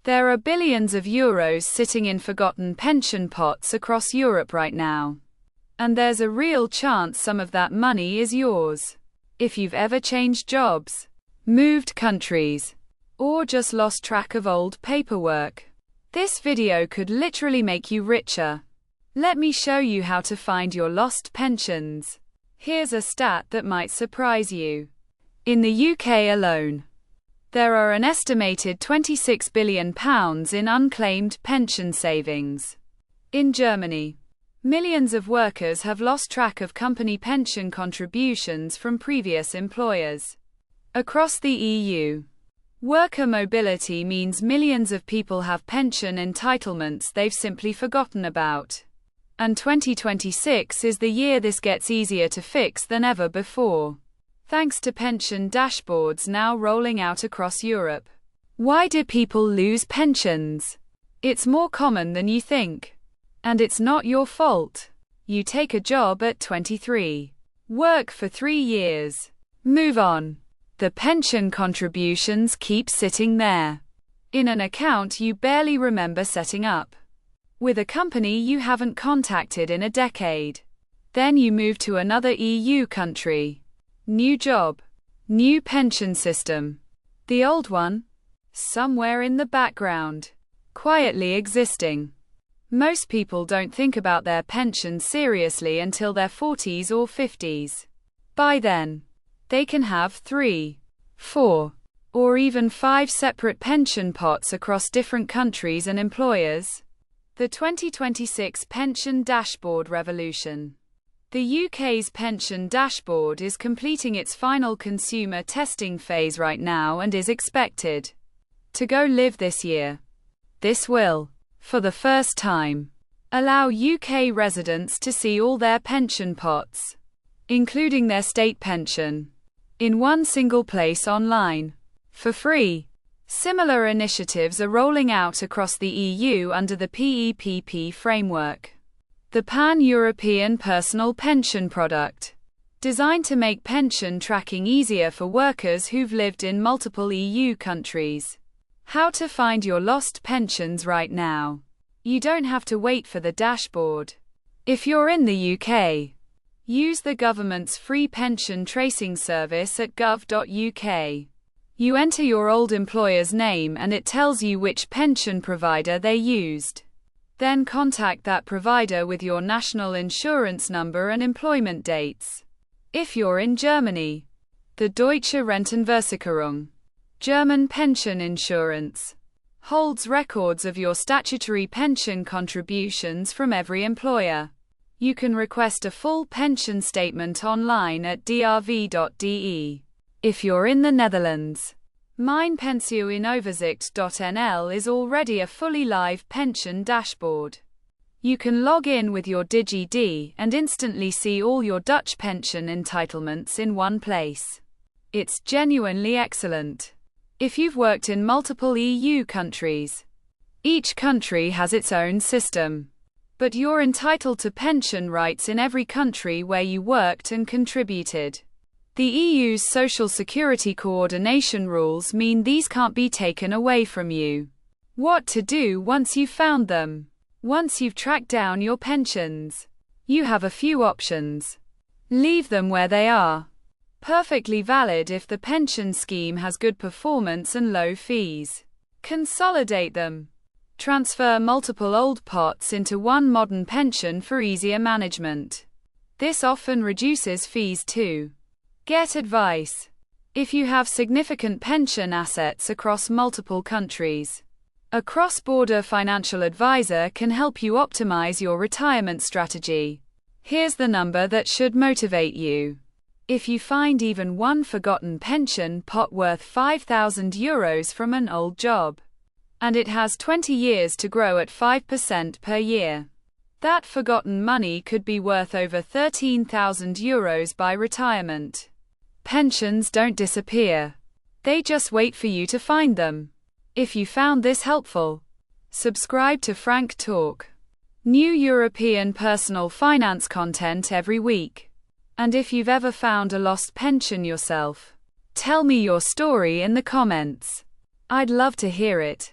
There are billions of euros sitting in forgotten pension pots across Europe right now. And there's a real chance some of that money is yours. If you've ever changed jobs, moved countries, or just lost track of old paperwork, this video could literally make you richer. Let me show you how to find your lost pensions. Here's a stat that might surprise you. In the UK alone, there are an estimated £26 billion in unclaimed pension savings. In Germany, millions of workers have lost track of company pension contributions from previous employers. Across the EU, worker mobility means millions of people have pension entitlements they've simply forgotten about. And 2026 is the year this gets easier to fix than ever before, thanks to pension dashboards now rolling out across Europe. Why do people lose pensions? It's more common than you think. And it's not your fault. You take a job at 23, work for 3 years, move on. The pension contributions keep sitting there, in an account you barely remember setting up, with a company you haven't contacted in a decade. Then you move to another EU country. New job, new pension system. The old one, somewhere in the background, quietly existing. Most people don't think about their pension seriously until their 40s or 50s. By then, they can have 3, 4, or even 5 separate pension pots across different countries and employers. The 2026 Pension Dashboard Revolution. The UK's pension dashboard is completing its final consumer testing phase right now and is expected to go live this year. This will, for the first time, allow UK residents to see all their pension pots, including their state pension, in one single place online, for free. Similar initiatives are rolling out across the EU under the PEPP framework, the Pan-European Personal Pension Product, designed to make pension tracking easier for workers who've lived in multiple EU countries. How to find your lost pensions right now. You don't have to wait for the dashboard. If you're in the UK, use the government's free pension tracing service at gov.uk. You enter your old employer's name and it tells you which pension provider they used. Then contact that provider with your national insurance number and employment dates. If you're in Germany, the Deutsche Rentenversicherung, German pension insurance, holds records of your statutory pension contributions from every employer. You can request a full pension statement online at drv.de. If you're in the Netherlands, mijnpensioenoverzicht.nl is already a fully live pension dashboard. You can log in with your DigiD and instantly see all your Dutch pension entitlements in one place. It's genuinely excellent. If you've worked in multiple EU countries, each country has its own system, but you're entitled to pension rights in every country where you worked and contributed. The EU's social security coordination rules mean these can't be taken away from you. What to do once you've found them? Once you've tracked down your pensions, you have a few options. Leave them where they are. Perfectly valid if the pension scheme has good performance and low fees. Consolidate them. Transfer multiple old pots into one modern pension for easier management. This often reduces fees too. Get advice. If you have significant pension assets across multiple countries, a cross-border financial advisor can help you optimize your retirement strategy. Here's the number that should motivate you. If you find even one forgotten pension pot worth €5,000 from an old job, and it has 20 years to grow at 5% per year, that forgotten money could be worth over €13,000 by retirement. Pensions don't disappear. They just wait for you to find them. If you found this helpful, subscribe to Franc Talk. New European personal finance content every week. And if you've ever found a lost pension yourself, tell me your story in the comments. I'd love to hear it.